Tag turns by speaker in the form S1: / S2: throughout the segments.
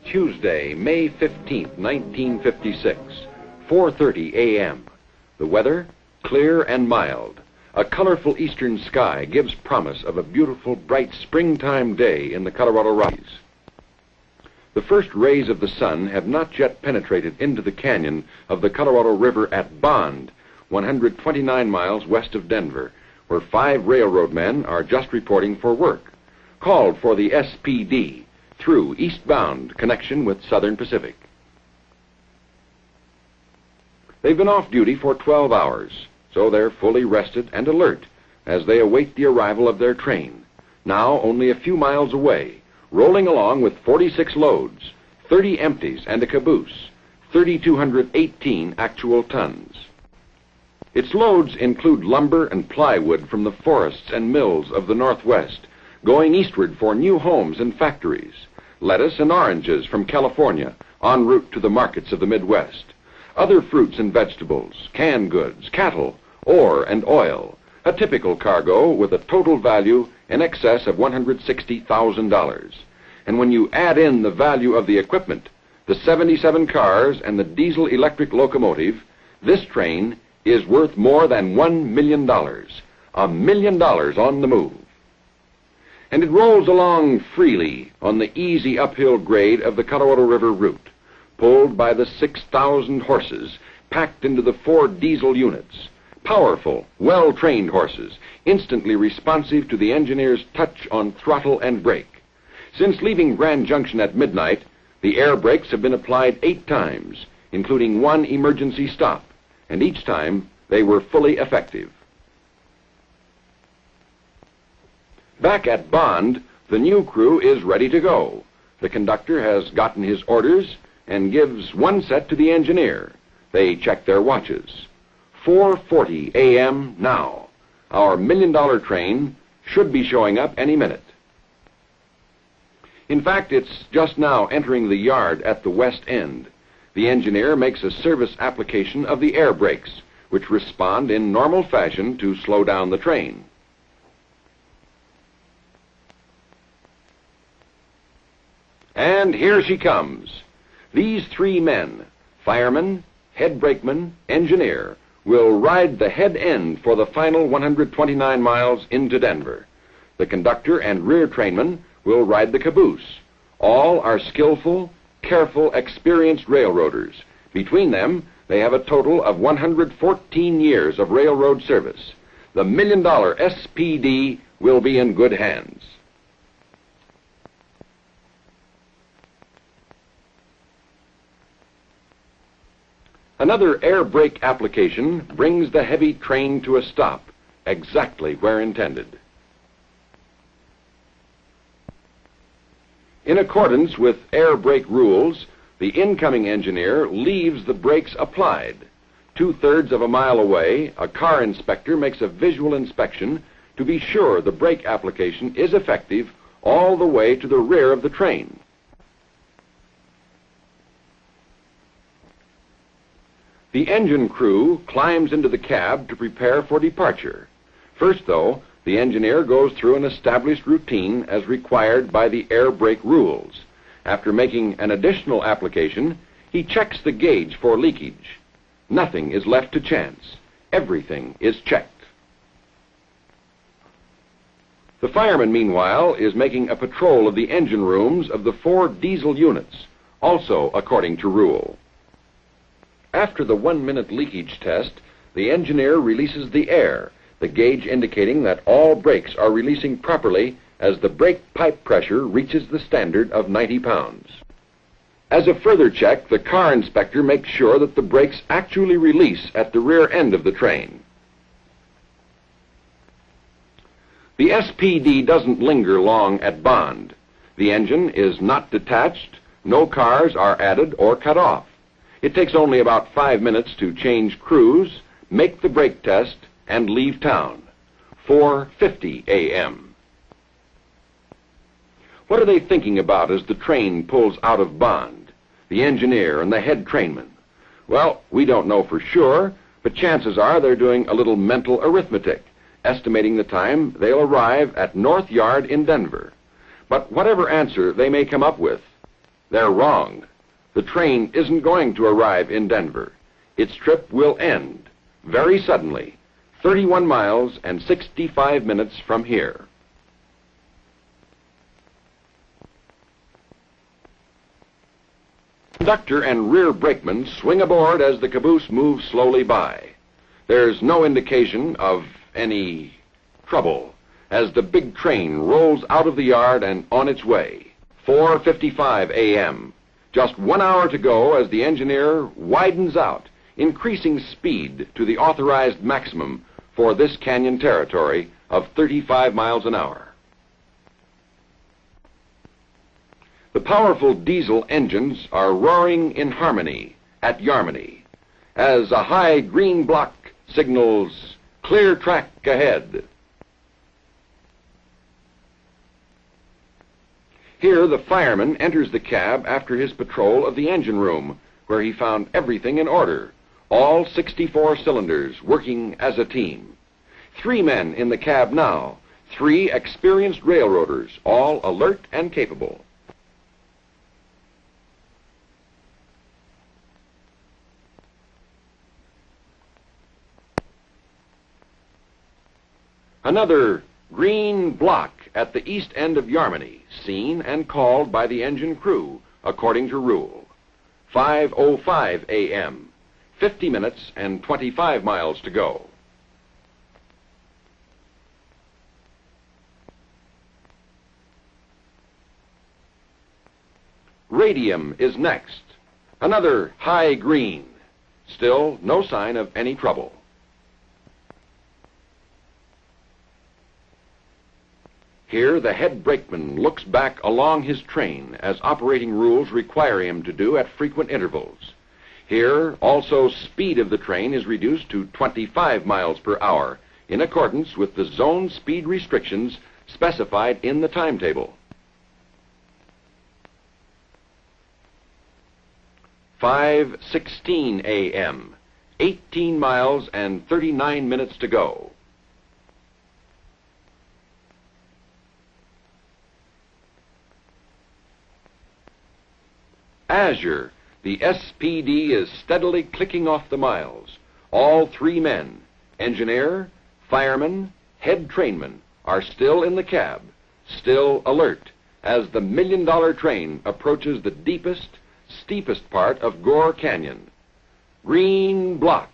S1: Tuesday, May 15th, 1956, 4:30 a.m. The weather, clear and mild. A colorful eastern sky gives promise of a beautiful, bright springtime day in the Colorado Rockies. The first rays of the sun have not yet penetrated into the canyon of the Colorado River at Bond, 129 miles west of Denver, where 5 railroad men are just reporting for work, called for the SPD, through eastbound connection with Southern Pacific. They've been off duty for 12 hours, so they're fully rested and alert as they await the arrival of their train, now only a few miles away, rolling along with 46 loads, 30 empties and a caboose, 3,218 actual tons. Its loads include lumber and plywood from the forests and mills of the Northwest, going eastward for new homes and factories, lettuce and oranges from California en route to the markets of the Midwest, other fruits and vegetables, canned goods, cattle, ore and oil, a typical cargo with a total value in excess of $160,000. And when you add in the value of the equipment, the 77 cars and the diesel-electric locomotive, this train is worth more than $1 million. $1 million on the move. And it rolls along freely on the easy uphill grade of the Colorado River route, pulled by the 6,000 horses packed into the 4 diesel units. Powerful, well-trained horses, instantly responsive to the engineer's touch on throttle and brake. Since leaving Grand Junction at midnight, the air brakes have been applied 8 times, including 1 emergency stop, and each time they were fully effective. Back at Bond, the new crew is ready to go. The conductor has gotten his orders and gives 1 set to the engineer. They check their watches. 4:40 a.m. now. Our $1 million train should be showing up any minute. In fact, it's just now entering the yard at the west end. The engineer makes a service application of the air brakes, which respond in normal fashion to slow down the train. And here she comes. These 3 men, fireman, head brakeman, engineer, will ride the head end for the final 129 miles into Denver. The conductor and rear trainman will ride the caboose. All are skillful, careful, experienced railroaders. Between them, they have a total of 114 years of railroad service. The $1 million SPD will be in good hands. Another air brake application brings the heavy train to a stop, exactly where intended. In accordance with air brake rules, the incoming engineer leaves the brakes applied. 2/3 of a mile away, a car inspector makes a visual inspection to be sure the brake application is effective all the way to the rear of the train. The engine crew climbs into the cab to prepare for departure. First, though, the engineer goes through an established routine as required by the air brake rules. After making an additional application, he checks the gauge for leakage. Nothing is left to chance. Everything is checked. The fireman, meanwhile, is making a patrol of the engine rooms of the 4 diesel units, also according to rule. After the 1-minute leakage test, the engineer releases the air, the gauge indicating that all brakes are releasing properly as the brake pipe pressure reaches the standard of 90 pounds. As a further check, the car inspector makes sure that the brakes actually release at the rear end of the train. The SPD doesn't linger long at Bond. The engine is not detached, no cars are added or cut off. It takes only about 5 minutes to change crews, make the brake test, and leave town. 4:50 a.m. What are they thinking about as the train pulls out of Bond, the engineer and the head trainman? Well, we don't know for sure, but chances are they're doing a little mental arithmetic, estimating the time they'll arrive at North Yard in Denver. But whatever answer they may come up with, they're wrong. The train isn't going to arrive in Denver. Its trip will end very suddenly, 31 miles and 65 minutes from here. Conductor and rear brakeman swing aboard as the caboose moves slowly by. There's no indication of any trouble as the big train rolls out of the yard and on its way. 4:55 a.m. Just 1 hour to go as the engineer widens out, increasing speed to the authorized maximum for this canyon territory of 35 miles an hour. The powerful diesel engines are roaring in harmony at Yarmany as a high green block signals clear track ahead. Here the fireman enters the cab after his patrol of the engine room, where he found everything in order, all 64 cylinders working as a team. 3 men in the cab now, 3 experienced railroaders, all alert and capable. Another green block at the east end of Yarmany, seen and called by the engine crew according to rule. 5:05 a.m., 50 minutes and 25 miles to go. Radium is next. Another high green. Still no sign of any trouble. Here the head brakeman looks back along his train as operating rules require him to do at frequent intervals. Here also speed of the train is reduced to 25 miles per hour in accordance with the zone speed restrictions specified in the timetable. 5:16 a.m., 18 miles and 39 minutes to go. Azure, the SPD is steadily clicking off the miles. All 3 men, engineer, fireman, head trainman, are still in the cab, still alert, as the $1 million train approaches the deepest, steepest part of Gore Canyon. Green block.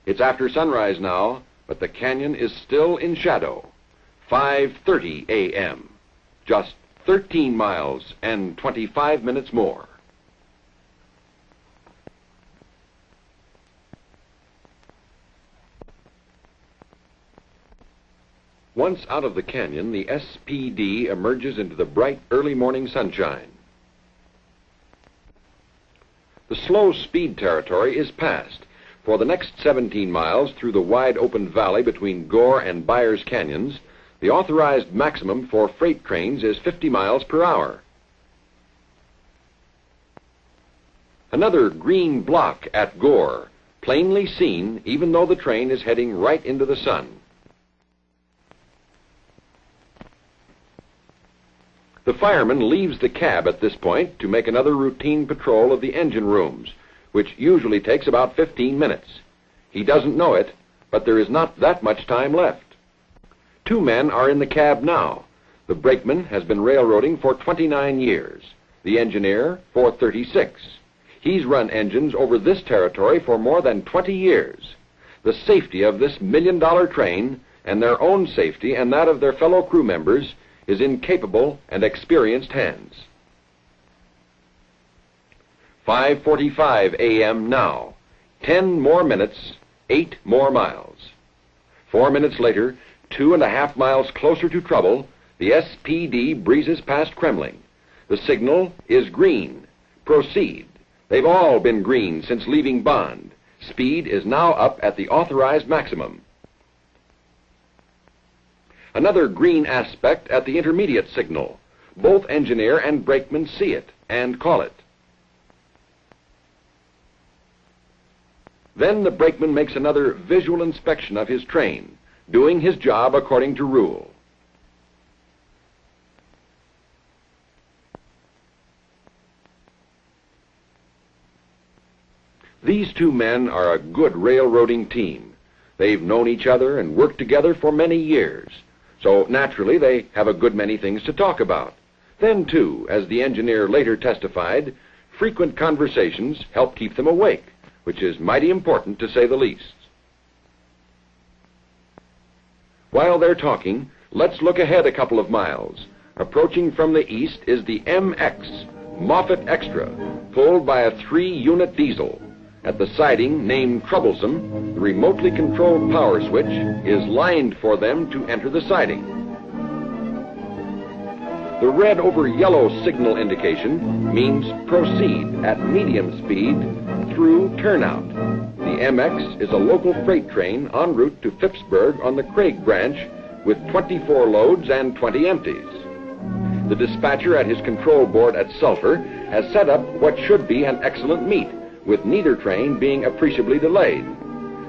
S1: It's after sunrise now, but the canyon is still in shadow. 5:30 a.m. Just 13 miles and 25 minutes more. Once out of the canyon, the SPD emerges into the bright early morning sunshine. The slow speed territory is passed. For the next 17 miles through the wide open valley between Gore and Byers Canyons, the authorized maximum for freight trains is 50 miles per hour. Another green block at Gore, plainly seen even though the train is heading right into the sun. The fireman leaves the cab at this point to make another routine patrol of the engine rooms, which usually takes about 15 minutes. He doesn't know it, but there is not that much time left. 2 men are in the cab now. The brakeman has been railroading for 29 years, the engineer for 36. He's run engines over this territory for more than 20 years. The safety of this $1 million train, and their own safety and that of their fellow crew members, is in capable and experienced hands. 5:45 a.m. now. 10 more minutes, 8 more miles. 4 minutes later, 2.5 miles closer to trouble, the SPD breezes past Kremling. The signal is green. Proceed. They've all been green since leaving Bond. Speed is now up at the authorized maximum. Another green aspect at the intermediate signal. Both engineer and brakeman see it and call it. Then the brakeman makes another visual inspection of his train, doing his job according to rule. These two men are a good railroading team. They've known each other and worked together for many years, so naturally they have a good many things to talk about. Then, too, as the engineer later testified, frequent conversations help keep them awake, which is mighty important to say the least. While they're talking, let's look ahead a couple of miles. Approaching from the east is the MX, Moffett Extra, pulled by a 3-unit diesel. At the siding, named Troublesome, the remotely controlled power switch is lined for them to enter the siding. The red over yellow signal indication means proceed at medium speed through turnout. The MX is a local freight train en route to Phippsburg on the Craig branch with 24 loads and 20 empties. The dispatcher at his control board at Sulphur has set up what should be an excellent meet, with neither train being appreciably delayed.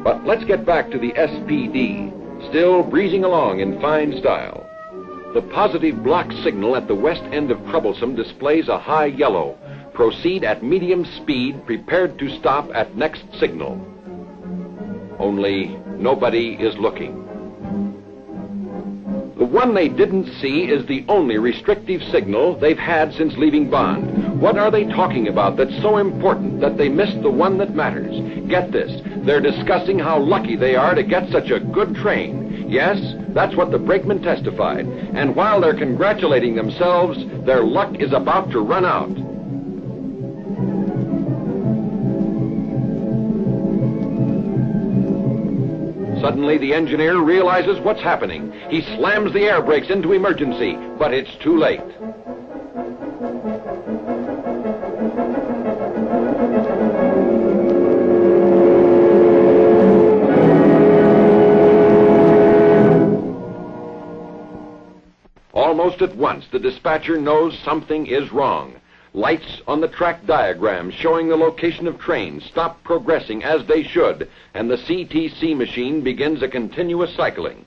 S1: But let's get back to the SPD, still breezing along in fine style. The positive block signal at the west end of Troublesome displays a high yellow. Proceed at medium speed, prepared to stop at next signal. Only nobody is looking. The one they didn't see is the only restrictive signal they've had since leaving Bond. What are they talking about that's so important that they missed the one that matters? Get this, they're discussing how lucky they are to get such a good train. Yes, that's what the brakeman testified. And while they're congratulating themselves, their luck is about to run out. Suddenly, the engineer realizes what's happening. He slams the air brakes into emergency, but it's too late. Almost at once, the dispatcher knows something is wrong. Lights on the track diagram showing the location of trains stop progressing as they should, and the CTC machine begins a continuous cycling.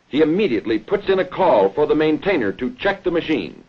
S1: He immediately puts in a call for the maintainer to check the machine.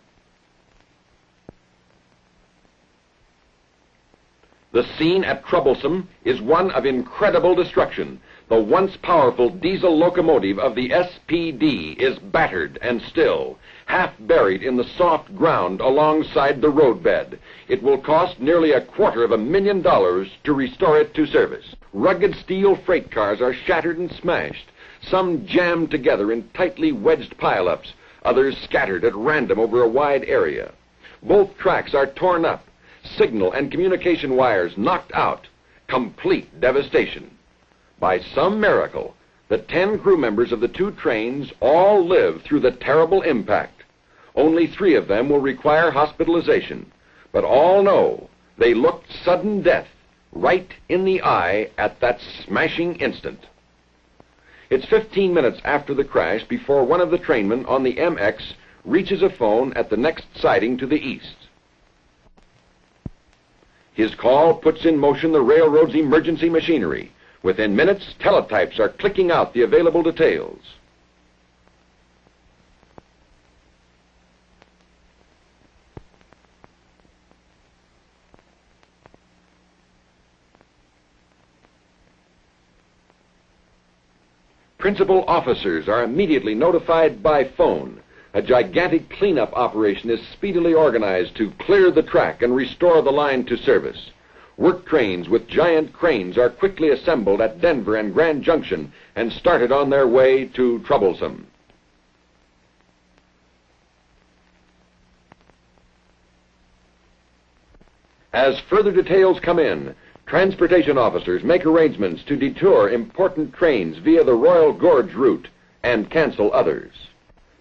S1: The scene at Troublesome is one of incredible destruction. The once powerful diesel locomotive of the SPD is battered and still, half buried in the soft ground alongside the roadbed. It will cost nearly $250,000 to restore it to service. Rugged steel freight cars are shattered and smashed, some jammed together in tightly wedged pile-ups, others scattered at random over a wide area. Both tracks are torn up, signal and communication wires knocked out. Complete devastation. By some miracle, the 10 crew members of the two trains all live through the terrible impact. Only 3 of them will require hospitalization, but all know they looked sudden death right in the eye at that smashing instant. It's 15 minutes after the crash before one of the trainmen on the MX reaches a phone at the next siding to the east. His call puts in motion the railroad's emergency machinery. Within minutes, teletypes are clicking out the available details. Principal officers are immediately notified by phone. A gigantic cleanup operation is speedily organized to clear the track and restore the line to service. Work trains with giant cranes are quickly assembled at Denver and Grand Junction and started on their way to Troublesome. As further details come in, transportation officers make arrangements to detour important trains via the Royal Gorge route and cancel others.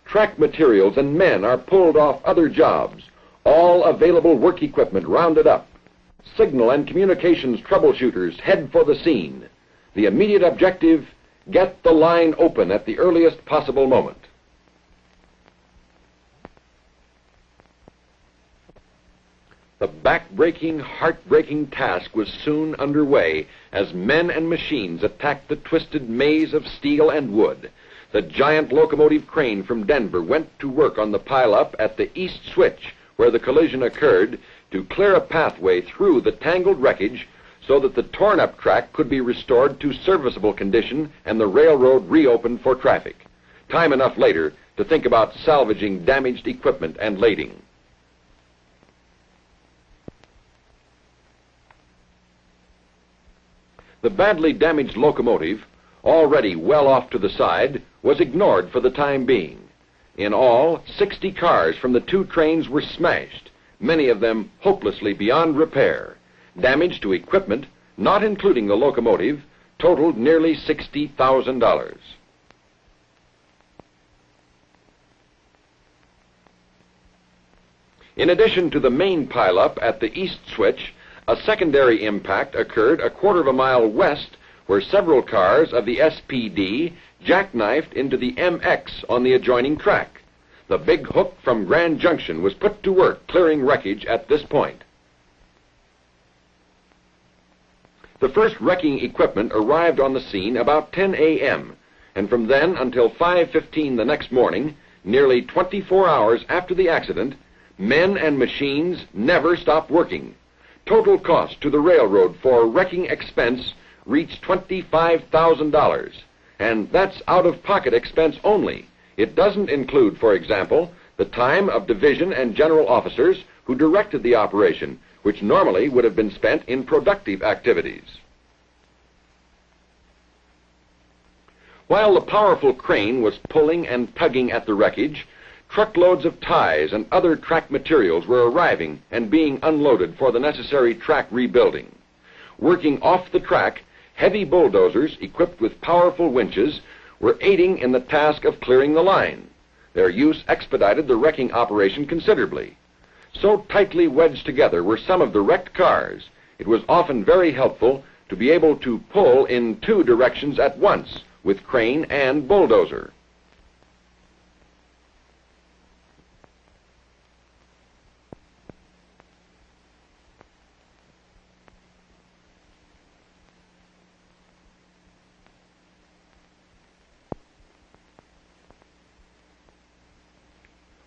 S1: Track materials and men are pulled off other jobs, all available work equipment rounded up. Signal and communications troubleshooters head for the scene. The immediate objective, get the line open at the earliest possible moment. The back-breaking, heart-breaking task was soon underway as men and machines attacked the twisted maze of steel and wood. The giant locomotive crane from Denver went to work on the pile-up at the east switch where the collision occurred to clear a pathway through the tangled wreckage so that the torn-up track could be restored to serviceable condition and the railroad reopened for traffic. Time enough later to think about salvaging damaged equipment and lading. The badly damaged locomotive, already well off to the side, was ignored for the time being. In all, 60 cars from the two trains were smashed, many of them hopelessly beyond repair. Damage to equipment, not including the locomotive, totaled nearly $60,000. In addition to the main pileup at the east switch, a secondary impact occurred a quarter of a mile west where several cars of the SPD jackknifed into the MX on the adjoining track. The big hook from Grand Junction was put to work clearing wreckage at this point. The first wrecking equipment arrived on the scene about 10 a.m., and from then until 5:15 the next morning, nearly 24 hours after the accident, men and machines never stopped working. Total cost to the railroad for wrecking expense reached $25,000, and that's out-of-pocket expense only. It doesn't include, for example, the time of division and general officers who directed the operation, which normally would have been spent in productive activities. While the powerful crane was pulling and tugging at the wreckage, truckloads of ties and other track materials were arriving and being unloaded for the necessary track rebuilding. Working off the track, heavy bulldozers equipped with powerful winches were aiding in the task of clearing the line. Their use expedited the wrecking operation considerably. So tightly wedged together were some of the wrecked cars, it was often very helpful to be able to pull in two directions at once with crane and bulldozer.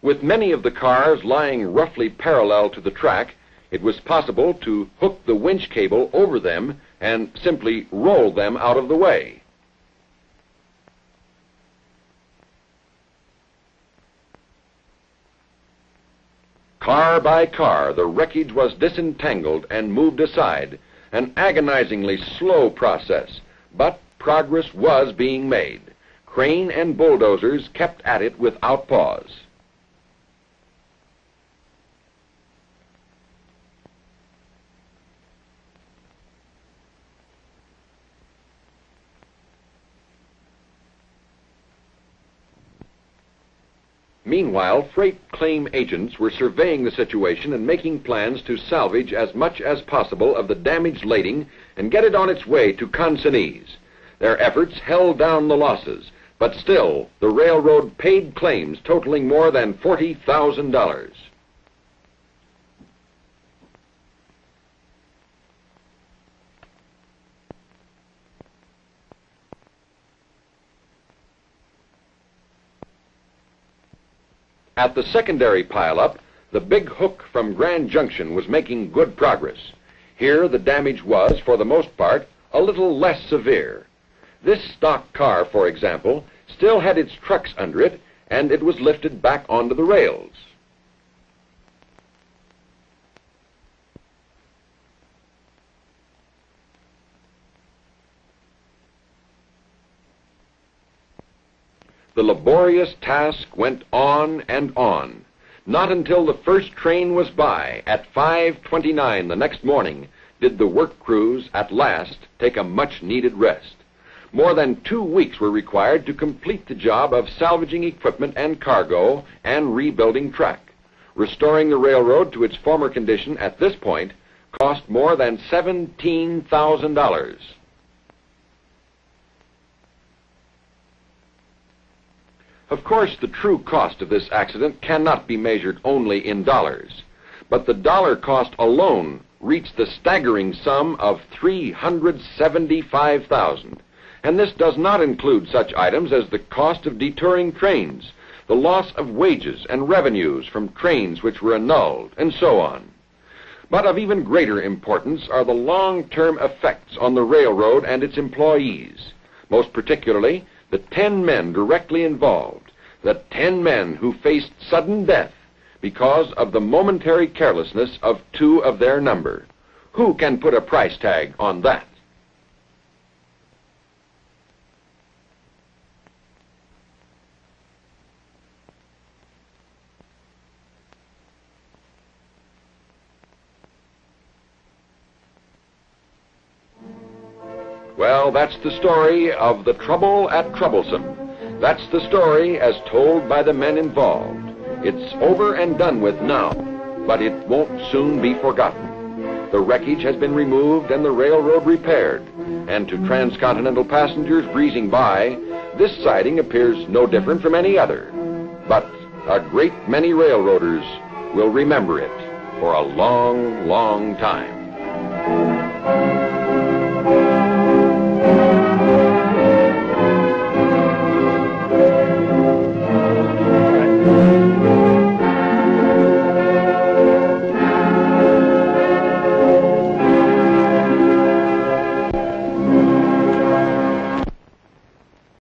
S1: With many of the cars lying roughly parallel to the track, it was possible to hook the winch cable over them and simply roll them out of the way. Car by car, the wreckage was disentangled and moved aside, an agonizingly slow process, but progress was being made. Crane and bulldozers kept at it without pause. Meanwhile, freight claim agents were surveying the situation and making plans to salvage as much as possible of the damaged lading and get it on its way to consignees. Their efforts held down the losses, but still, the railroad paid claims totaling more than $40,000. At the secondary pileup, the big hook from Grand Junction was making good progress. Here the damage was, for the most part, a little less severe. This stock car, for example, still had its trucks under it, and it was lifted back onto the rails. The laborious task went on and on. Not until the first train was by at 5:29 the next morning did the work crews at last take a much-needed rest. More than 2 weeks were required to complete the job of salvaging equipment and cargo and rebuilding track. Restoring the railroad to its former condition at this point cost more than $17,000. Of course, the true cost of this accident cannot be measured only in dollars, but the dollar cost alone reached the staggering sum of $375,000. And this does not include such items as the cost of detouring trains, the loss of wages and revenues from trains which were annulled, and so on. But of even greater importance are the long-term effects on the railroad and its employees, most particularly the 10 men directly involved, the 10 men who faced sudden death because of the momentary carelessness of 2 of their number. Who can put a price tag on that? Well, that's the story of the trouble at Troublesome. That's the story as told by the men involved. It's over and done with now, but it won't soon be forgotten. The wreckage has been removed and the railroad repaired, and to transcontinental passengers breezing by, this siding appears no different from any other. But a great many railroaders will remember it for a long, long time.